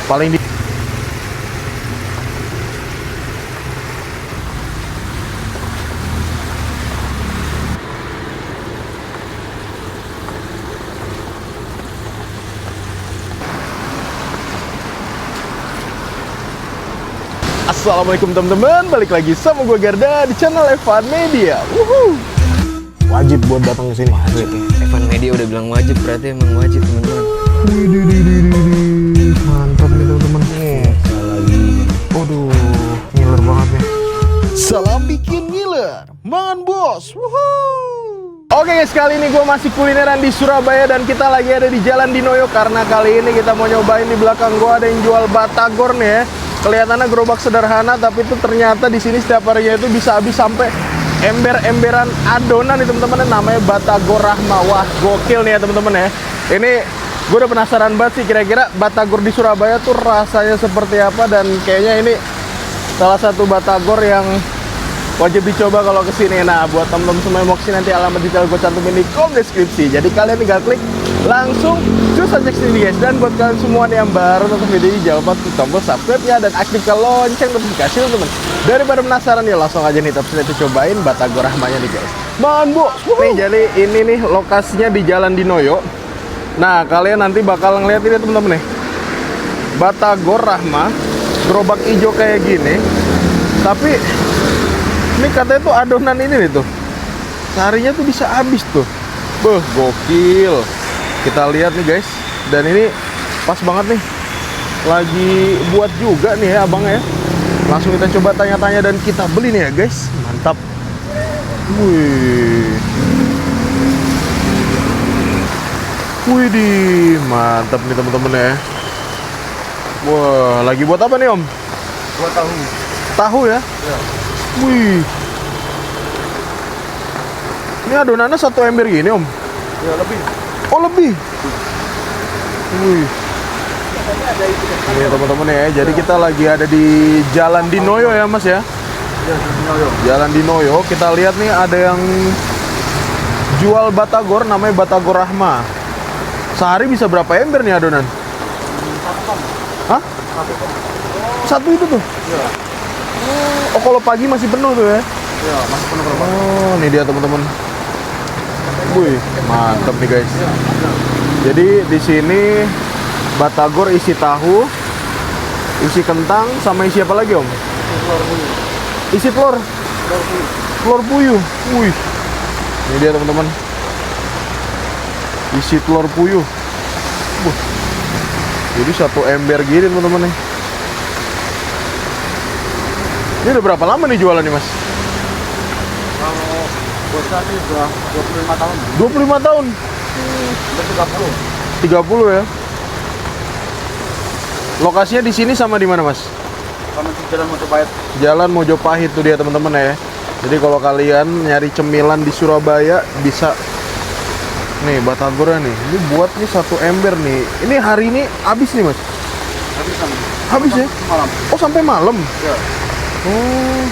paling di Assalamualaikum teman-teman, balik lagi sama gue Garda di channel Evan Media. Wajib buat datang ke sini. Wajib ya. Evan Media udah bilang wajib, berarti emang wajib teman-teman. Mantap nih teman-teman. Nih, lagi. Waduh, ngiler banget nih. Salam bikin ngiler, mangan bos. Oke guys, kali ini gue masih kulineran di Surabaya dan kita lagi ada di Jalan Dinoyo karena kali ini kita mau nyobain di belakang gue ada yang jual batagor nih ya. Kelihatannya gerobak sederhana, tapi itu ternyata di sini setiap harinya itu bisa habis sampai ember-emberan adonan nih teman-teman. Namanya Batagor Rahma. Wah, gokil nih ya teman-teman ya. Ini gue udah penasaran banget sih kira-kira batagor di Surabaya tuh rasanya seperti apa, dan kayaknya ini salah satu batagor yang wajib dicoba kalau kesini. Nah, buat temen-temen semua yang mau kesini, nanti alamat detail gue cantumin di kolom deskripsi. Jadi kalian tinggal klik langsung cus aja kesini guys. Dan buat kalian semua yang baru nonton video ini, jangan lupa klik tombol subscribe-nya dan aktifkan lonceng notifikasi teman-teman. Daripada penasaran ya, langsung aja nih top itu cobain batagor Rahmanya nih guys. Man bu, nih jadi ini nih lokasinya di Jalan Dinoyo. Nah, kalian nanti bakal ngeliat ini teman-teman nih, batagor Rahma, gerobak hijau kayak gini. Tapi ini katanya tuh adonan ini nih tuh, seharinya tuh bisa habis tuh. Beuh, gokil. Kita lihat nih guys. Dan ini pas banget nih, lagi buat juga nih ya abang ya. Langsung kita coba tanya-tanya dan kita beli nih ya guys. Mantap. Widih, mantap nih teman-teman ya. Wah, lagi buat apa nih om? Buat tahu. Tahu ya? Ya. Wih, ini adonannya satu ember gini om? Ya lebih. Oh lebih? Wih, ini teman-teman ya, jadi kita lagi ada di Jalan Dinoyo ya mas ya? Ya, Dinoyo. Jalan Dinoyo, kita lihat nih ada yang jual batagor, namanya Batagor Rahma. Sehari bisa berapa ember nih adonan? Satu ton. Hah? Satu ton. Satu itu tuh? Ya. Oh kalau pagi masih penuh tuh ya? Ya, masih penuh berapa? Oh, ini dia teman-teman. Wih, mantap nih guys. Jadi di sini batagor isi tahu, isi kentang, sama isi apa lagi om? Telur puyuh. Isi telur, Telur puyuh. telur puyuh. Wih, ini dia teman-teman. Isi telur puyuh. Jadi satu ember gini teman-teman nih. Ini udah berapa lama nih jualan nih mas? Kalau buat saat ini sudah 25 tahun. 25 tahun? Udah 30. 30 ya? Lokasinya di sini sama di mana mas? Kami di Jalan Mojopahit. Jalan Mojopahit tuh dia teman-teman ya. Jadi kalau kalian nyari cemilan di Surabaya bisa. Nih batagornya nih. Ini buat nih satu ember nih. Ini hari ini habis nih mas? Habisan. Habis ya? Malam. Oh sampai malam? Ya. Oh.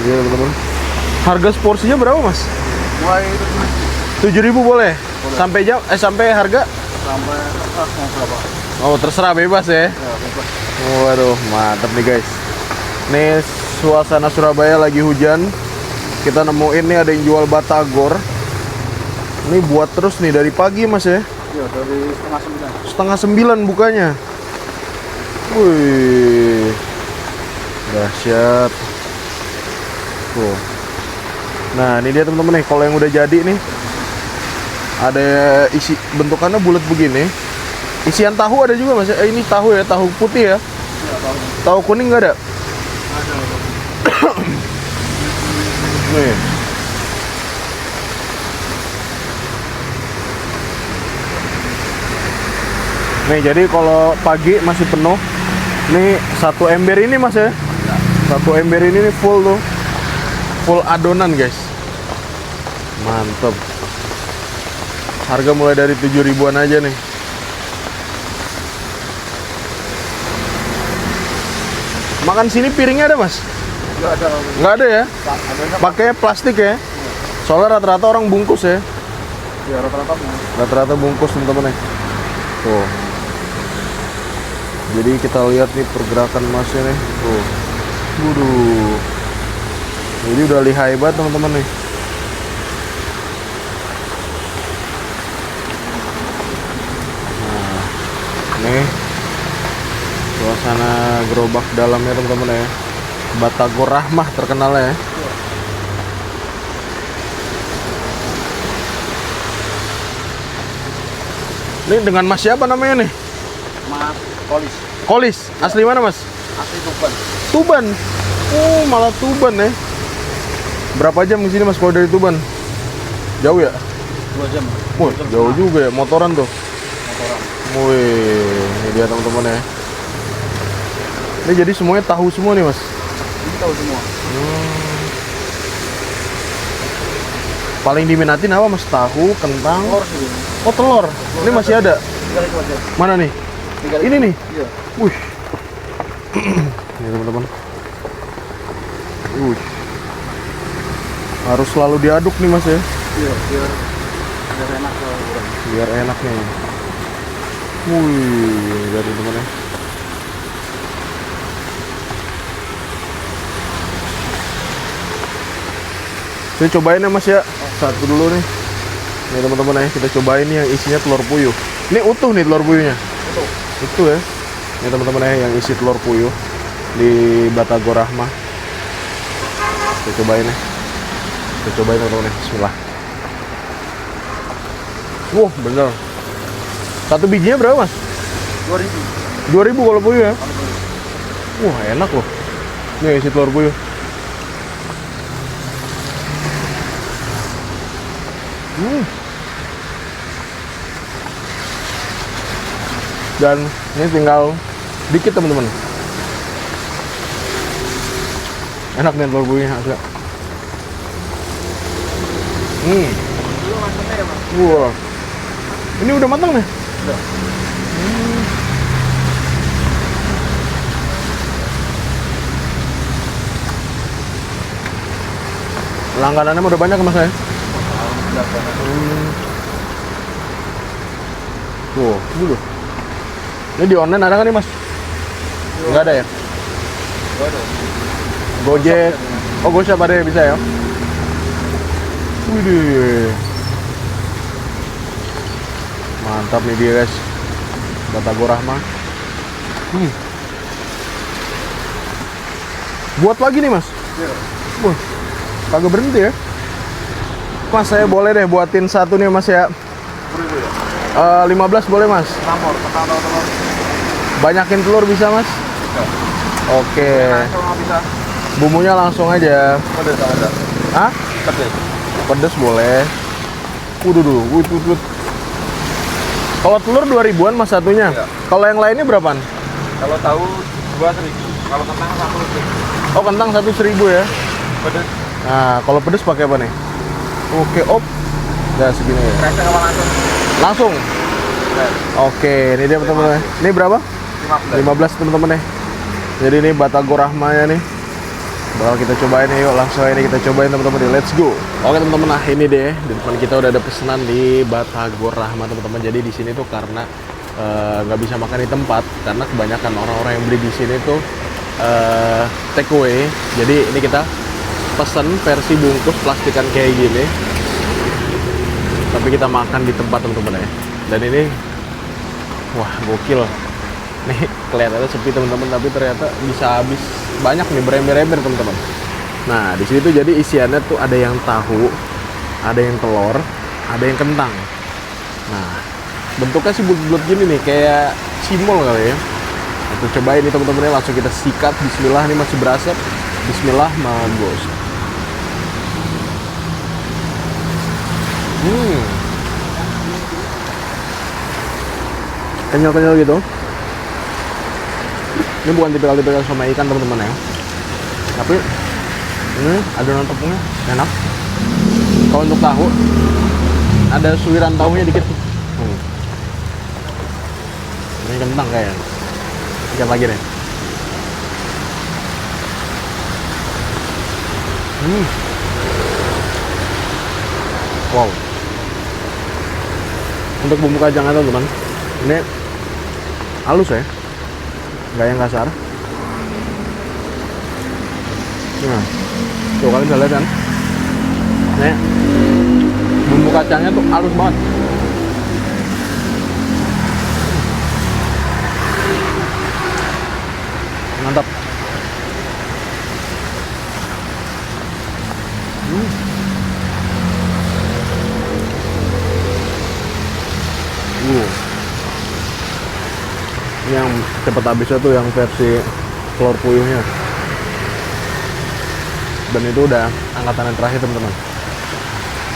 Iya teman-teman. Harga porsinya berapa mas? Mulai 7.000 boleh? Boleh. Sampai jam sampai harga? sampai terserah mau berapa. Oh terserah, bebas ya? Ya, bebas. Waduh mantap nih guys. Nih suasana Surabaya lagi hujan. Kita nemuin nih ada yang jual batagor. Ini buat terus nih dari pagi mas ya? Ya, dari setengah 9. 8:30 bukanya. Wih, dahsyat. Tuh. Nah ini dia teman-teman nih, kalau yang udah jadi nih, ada isi bentukannya bulat begini. Isian tahu ada juga mas. Ini tahu ya, tahu putih ya. Ya, tahu. Tahu kuning nggak ada? Ada. Nih. Nih jadi kalau pagi masih penuh. Nih satu ember ini mas ya. Satu ember ini nih full tuh. Full adonan guys. Mantep. Harga mulai dari 7.000-an aja nih. Makan sini piringnya ada mas? Nggak ada. Nggak ada ya? Adanya Pakai plastik ya? Soalnya rata-rata orang bungkus ya. ya rata-rata. Rata-rata bungkus teman-teman ya. Tuh. Jadi kita lihat nih pergerakan masnya nih. Tuh. Waduh. Jadi udah lihai banget teman-teman nih. Nah, nih suasana gerobak dalamnya teman-teman ya. Batagor Rahmah terkenalnya ya. Ini dengan Mas siapa namanya nih? Mas Kolis. Kolis. Asli mana Mas? Asli Tuban. Tuban. Oh, malah Tuban ya. Berapa jam di sini Mas kalau dari Tuban? Jauh ya? 2 jam. Wah, jauh juga ya. Motoran tuh. Motoran. Wih, ini dia teman-teman ya. Ini jadi semuanya tahu semua nih Mas. Ini tahu semua. Paling diminatin apa Mas? Tahu, kentang. Telur sih. Oh, telur. Ini masih ada. Tinggal itu aja. Mana nih? Tinggal Ini nih. Iya. Wih. Ini teman-teman. Wih. Harus selalu diaduk nih Mas ya. Iya, biar enak kalau kurang. Biar enak nih. Wih, dari teman ya. Saya cobain ya Mas ya. Satu dulu nih. Nih teman-teman ya, kita cobain nih yang isinya telur puyuh. Ini utuh nih telur puyuhnya. Betul. Utuh ya. Ini teman-teman ya yang isi telur puyuh di Batagor Rahmah. Kita cobain ya. Kita cobain teman-teman ya. Bismillah. Wah, bener. Satu bijinya berapa Mas? 2000. 2000 kalau puyuh ya. Wah, enak loh. Ini yang isi telur puyuh. Dan ini tinggal dikit teman-teman. Enak nih telur puyuhnya asli. Wah. Ini udah matang nih? Udah. Langganannya udah banyak Mas ya? Alhamdulillah banget. Tuh, dulu. Ini di online ada kan nih Mas? Nggak ada ya? Waduh. Gojek. Oh, Gojek ada ya, bisa ya? Widih. Mantap nih dia guys. Batagor Rahmah. Buat lagi nih Mas? Iya. Wah, kagak berhenti ya? Mas, saya boleh deh buatin satu nih Mas ya. 10.000 ya? 15 boleh Mas? Tamor, kentang atau telur? Banyakin telur bisa Mas? Bisa. Oke. Langsung nggak bisa. Bumbunya langsung aja. Pedes ada. Hah? Pedes. Pedes boleh. Waduh, wut. Kalau telur 2000-an Mas satunya. Iya. Kalau yang lainnya berapaan? Kalau tahu 2.000. Kalau kentang 1.000. Oh, kentang 1.000 ya. Pedes. Nah, kalau pedes pakai apa nih? Oke, op. Ya segini ya. Kresek apa langsung? Langsung. Nah, Oke, ini dia teman-teman. Ini berapa? 15. 15 teman-teman ya. Jadi ini Batagor Rahmahnya nih. Bakal kita cobain nih, yuk langsung ini kita cobain teman-teman deh. Let's go. Oke teman-teman, nah ini deh di depan kita udah ada pesanan di Batagor Rahmah teman-teman. Jadi di sini tuh karena nggak bisa makan di tempat karena kebanyakan orang-orang yang beli di sini tuh take away. Jadi ini kita pesen versi bungkus plastikan kayak gini. Tapi kita makan di tempat teman-teman ya. Dan ini wah gokil. Nih kelihatannya sepi teman-teman, tapi ternyata bisa habis banyak nih, berember-ember teman-teman. Nah di sini tuh jadi isiannya tuh ada yang tahu, ada yang telur, ada yang kentang. Nah bentuknya sih bulat-bulat gini nih, kayak cimol kali ya. Kita cobain nih teman-teman, langsung kita sikat. Bismillah, nih masih berasap. Bismillah, mampus. Kenyal-kenyal gitu. Ini bukan tipikal-tipikal sama ikan teman-teman ya. Tapi ini adonan tepungnya enak. Kalau untuk tahu ada suiran tahunya dikit. Ini kentang kayaknya. Ikan lagi deh. Wow. Untuk bumbu kacangnya teman-teman, ini halus ya. nggak yang kasar. Nah, tuh kalian bisa lihat kan? Nih, bumbu kacangnya tuh halus banget. Mantap. Ini yang cepet habisnya tuh yang versi telur puyuhnya. Dan itu udah angkatan yang terakhir teman-teman.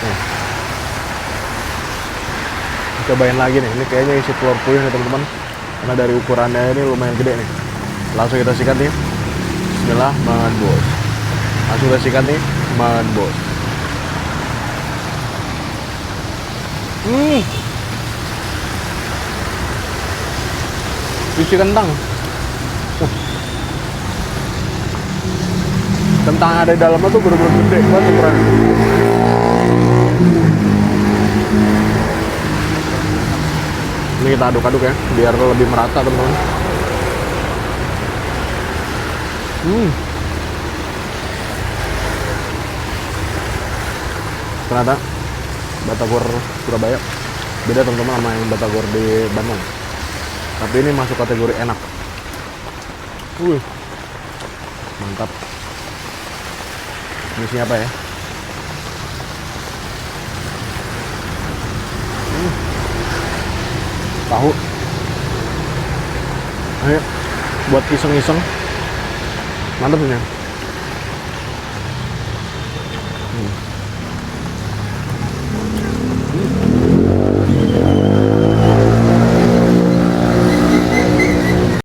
Nih. Cobain lagi nih, ini kayaknya isi telur puyuh nih teman-teman. Karena dari ukurannya ini lumayan gede nih. Langsung kita sikat nih. Bismillah, makan bos. Langsung kita sikat nih, makan bos. Isi kentang. Kentang yang ada di dalamnya tuh bener-bener gede banget ukurannya. Ini kita aduk-aduk ya, biar lebih merata teman-teman. Ternyata batagor Surabaya beda teman-teman sama yang batagor di Bandung. Tapi ini masuk kategori enak. Mantap. Ini isinya apa ya? Tahu. Ayo, buat iseng-iseng. Mantap ini.